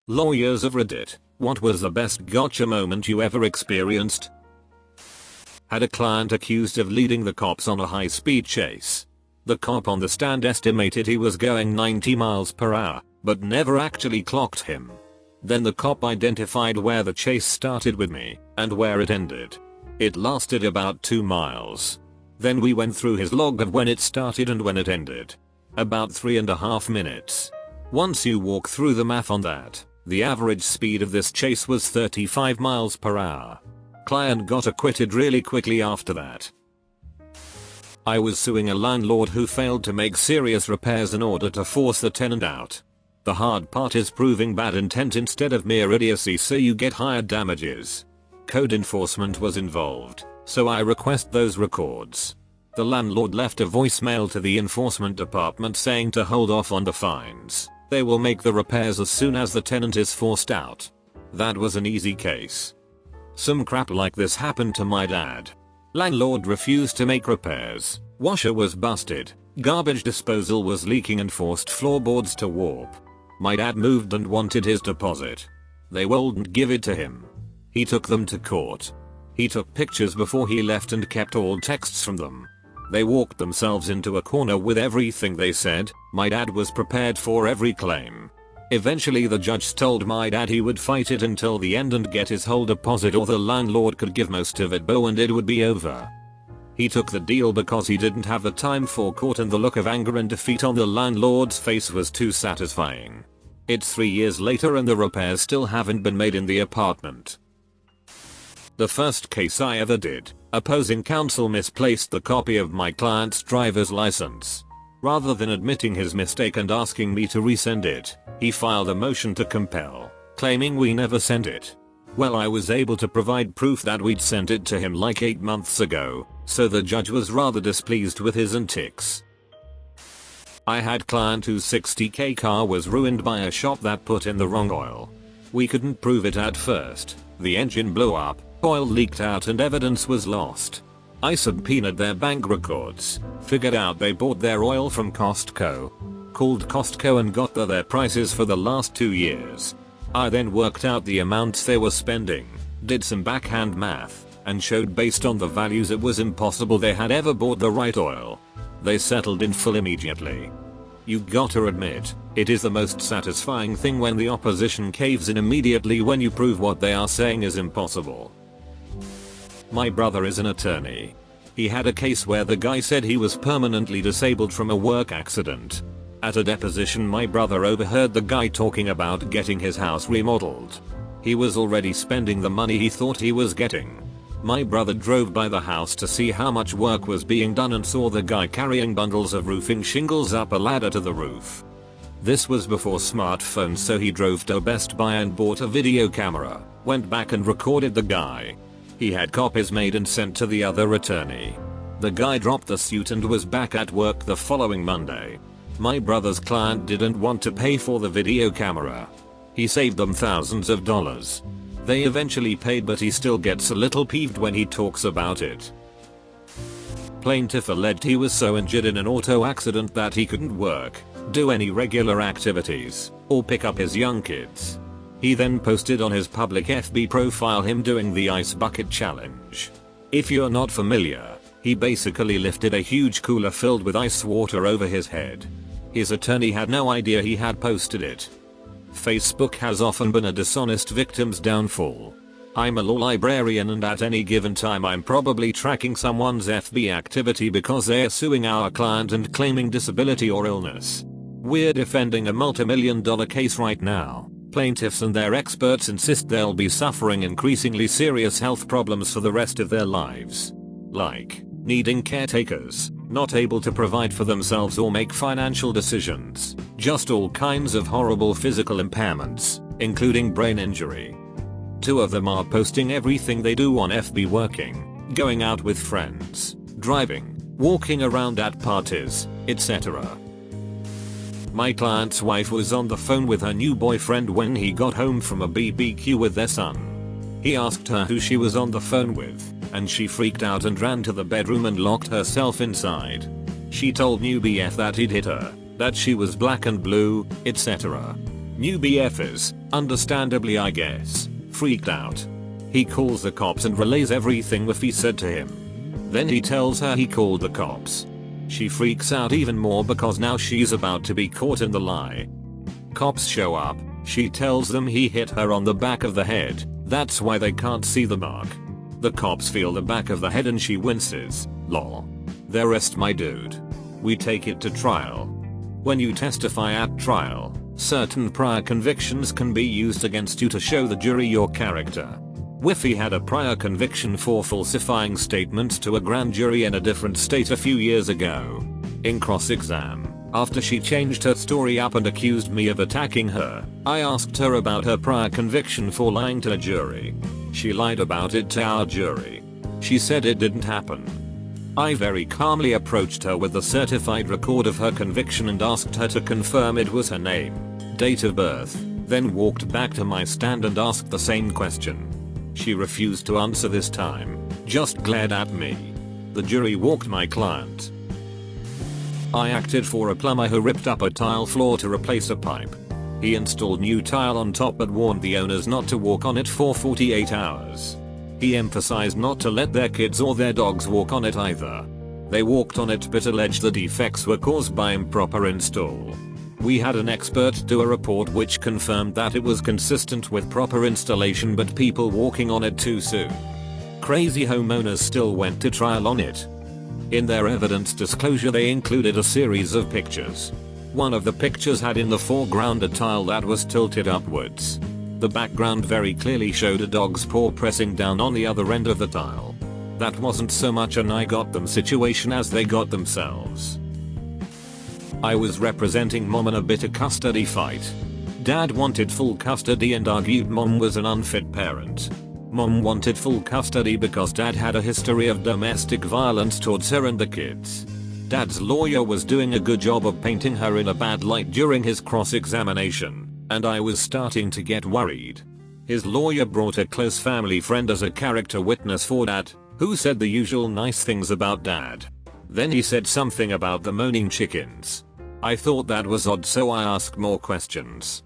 Lawyers of Reddit, what was the best gotcha moment you ever experienced? Had a client accused of leading the cops on a high-speed chase. The cop on the stand estimated he was going 90 miles per hour, but never actually clocked him. Then the cop identified where the chase started with me, and where it ended. It lasted about 2 miles. Then we went through his log of when it started and when it ended. About 3.5 minutes. Once you walk through the math on that, the average speed of this chase was 35 miles per hour. Client got acquitted really quickly after that. I was suing a landlord who failed to make serious repairs in order to force the tenant out. The hard part is proving bad intent instead of mere idiocy, so you get higher damages. Code enforcement was involved, so I request those records. The landlord left a voicemail to the enforcement department saying to hold off on the fines. They will make the repairs as soon as the tenant is forced out. That was an easy case. Some crap like this happened to my dad. Landlord refused to make repairs, washer was busted, garbage disposal was leaking and forced floorboards to warp. My dad moved and wanted his deposit. They wouldn't give it to him. He took them to court. He took pictures before he left and kept all texts from them. They walked themselves into a corner with everything they said. My dad was prepared for every claim. Eventually the judge told my dad he would fight it until the end and get his whole deposit, or the landlord could give most of it and it would be over. He took the deal because he didn't have the time for court, and the look of anger and defeat on the landlord's face was too satisfying. It's 3 years later and the repairs still haven't been made in the apartment. The first case I ever did, opposing counsel misplaced the copy of my client's driver's license. Rather than admitting his mistake and asking me to resend it, he filed a motion to compel, claiming we never sent it. Well, I was able to provide proof that we'd sent it to him like 8 months ago, so the judge was rather displeased with his antics. I had client whose $60,000 car was ruined by a shop that put in the wrong oil. We couldn't prove it at first. The engine blew up, oil leaked out and evidence was lost. I subpoenaed their bank records, figured out they bought their oil from Costco. Called Costco and got their prices for the last 2 years. I then worked out the amounts they were spending, did some backhand math, and showed based on the values it was impossible they had ever bought the right oil. They settled in full immediately. You gotta admit, it is the most satisfying thing when the opposition caves in immediately when you prove what they are saying is impossible. My brother is an attorney. He had a case where the guy said he was permanently disabled from a work accident. At a deposition, my brother overheard the guy talking about getting his house remodeled. He was already spending the money he thought he was getting. My brother drove by the house to see how much work was being done and saw the guy carrying bundles of roofing shingles up a ladder to the roof. This was before smartphones, so he drove to Best Buy and bought a video camera, went back and recorded the guy. He had copies made and sent to the other attorney. The guy dropped the suit and was back at work the following Monday. My brother's client didn't want to pay for the video camera. He saved them thousands of dollars. They eventually paid, but he still gets a little peeved when he talks about it. Plaintiff alleged he was so injured in an auto accident that he couldn't work, do any regular activities, or pick up his young kids. He then posted on his public FB profile him doing the ice bucket challenge. If you're not familiar, he basically lifted a huge cooler filled with ice water over his head. His attorney had no idea he had posted it. Facebook has often been a dishonest victim's downfall. I'm a law librarian, and at any given time I'm probably tracking someone's FB activity because they're suing our client and claiming disability or illness. We're defending a multi-million-dollar case right now. Plaintiffs and their experts insist they'll be suffering increasingly serious health problems for the rest of their lives. Like needing caretakers, not able to provide for themselves or make financial decisions, just all kinds of horrible physical impairments, including brain injury. 2 of them are posting everything they do on FB: working, going out with friends, driving, walking around at parties, etc. My client's wife was on the phone with her new boyfriend when he got home from a BBQ with their son. He asked her who she was on the phone with, and she freaked out and ran to the bedroom and locked herself inside. She told new BF that he'd hit her, that she was black and blue, etc. New BFs, understandably I guess, freaked out. He calls the cops and relays everything Wiffy said to him. Then he tells her he called the cops. She freaks out even more because now she's about to be caught in the lie. Cops show up, she tells them he hit her on the back of the head, that's why they can't see the mark. The cops feel the back of the head and she winces, lol. They arrest my dude. We take it to trial. When you testify at trial, certain prior convictions can be used against you to show the jury your character. Wiffy had a prior conviction for falsifying statements to a grand jury in a different state a few years ago. In cross-exam, after she changed her story up and accused me of attacking her, I asked her about her prior conviction for lying to a jury. She lied about it to our jury. She said it didn't happen. I very calmly approached her with the certified record of her conviction and asked her to confirm it was her name, date of birth, then walked back to my stand and asked the same question. She refused to answer this time, just glared at me. The jury walked my client. I acted for a plumber who ripped up a tile floor to replace a pipe. He installed new tile on top but warned the owners not to walk on it for 48 hours. He emphasized not to let their kids or their dogs walk on it either. They walked on it but alleged the defects were caused by improper install. We had an expert do a report which confirmed that it was consistent with proper installation but people walking on it too soon. Crazy homeowners still went to trial on it. In their evidence disclosure they included a series of pictures. One of the pictures had in the foreground a tile that was tilted upwards. The background very clearly showed a dog's paw pressing down on the other end of the tile. That wasn't so much an I got them situation as they got themselves. I was representing mom in a bitter custody fight. Dad wanted full custody and argued mom was an unfit parent. Mom wanted full custody because dad had a history of domestic violence towards her and the kids. Dad's lawyer was doing a good job of painting her in a bad light during his cross-examination, and I was starting to get worried. His lawyer brought a close family friend as a character witness for dad, who said the usual nice things about dad. Then he said something about the moaning chickens. I thought that was odd, so I asked more questions.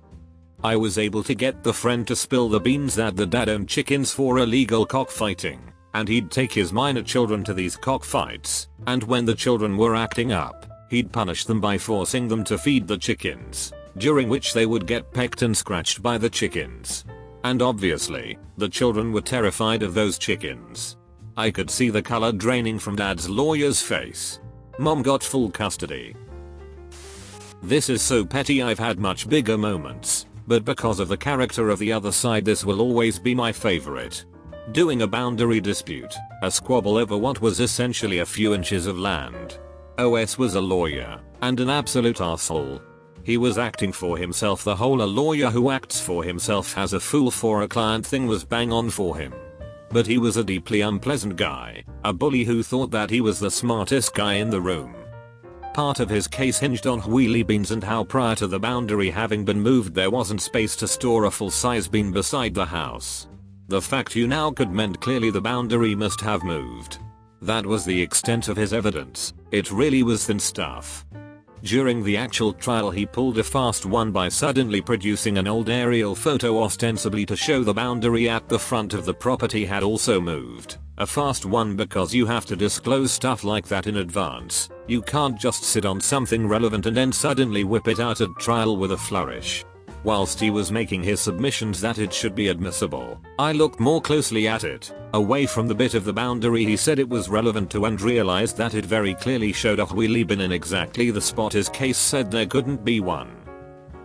I was able to get the friend to spill the beans that the dad owned chickens for illegal cockfighting, and he'd take his minor children to these cockfights, and when the children were acting up, he'd punish them by forcing them to feed the chickens, during which they would get pecked and scratched by the chickens. And obviously, the children were terrified of those chickens. I could see the color draining from dad's lawyer's face. Mom got full custody. This is so petty, I've had much bigger moments, but because of the character of the other side this will always be my favorite. Doing a boundary dispute, a squabble over what was essentially a few inches of land. OS was a lawyer, and an absolute arsehole. He was acting for himself. The whole a lawyer who acts for himself has a fool for a client thing was bang on for him. But he was a deeply unpleasant guy, a bully who thought that he was the smartest guy in the room. Part of his case hinged on wheelie beans and how prior to the boundary having been moved there wasn't space to store a full-size bean beside the house. The fact you now could mend, clearly the boundary must have moved. That was the extent of his evidence. It really was thin stuff. During the actual trial he pulled a fast one by suddenly producing an old aerial photo ostensibly to show the boundary at the front of the property had also moved. A fast one because you have to disclose stuff like that in advance. You can't just sit on something relevant and then suddenly whip it out at trial with a flourish. Whilst he was making his submissions that it should be admissible, I looked more closely at it, away from the bit of the boundary he said it was relevant to, and realized that it very clearly showed a wheelie bin in exactly the spot his case said there couldn't be one.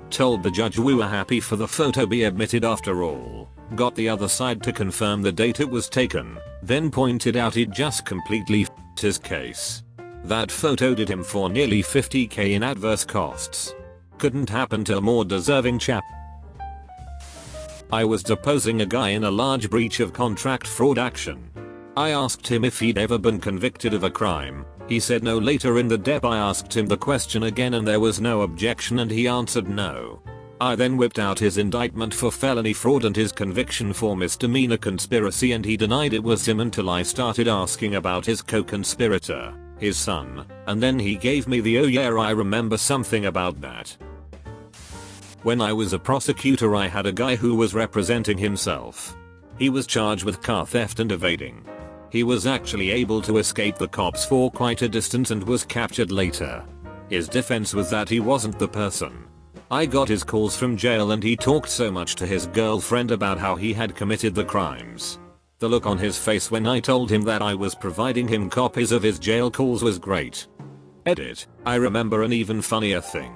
Told the judge we were happy for the photo be admitted after all, got the other side to confirm the date it was taken, then pointed out it just completely f***ed his case. That photo did him for nearly 50k in adverse costs. Couldn't happen to a more deserving chap. I was deposing a guy in a large breach of contract fraud action. I asked him if he'd ever been convicted of a crime. He said no. Later in the dep I asked him the question again and there was no objection and he answered no. I then whipped out his indictment for felony fraud and his conviction for misdemeanor conspiracy, and he denied it was him until I started asking about his co-conspirator, his son, and then he gave me the "oh yeah, I remember something about that." When I was a prosecutor, I had a guy who was representing himself. He was charged with car theft and evading. He was actually able to escape the cops for quite a distance and was captured later. His defense was that he wasn't the person. I got his calls from jail and he talked so much to his girlfriend about how he had committed the crimes. The look on his face when I told him that I was providing him copies of his jail calls was great. Edit. I remember an even funnier thing.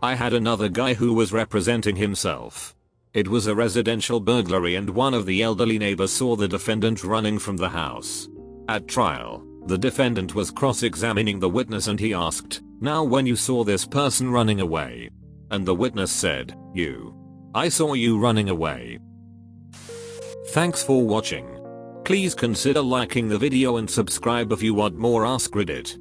I had another guy who was representing himself. It was a residential burglary and one of the elderly neighbors saw the defendant running from the house. At trial, the defendant was cross-examining the witness and he asked, "Now when you saw this person running away?" And the witness said, "You. I saw you running away." Thanks for watching. Please consider liking the video and subscribe if you want more Ask Reddit.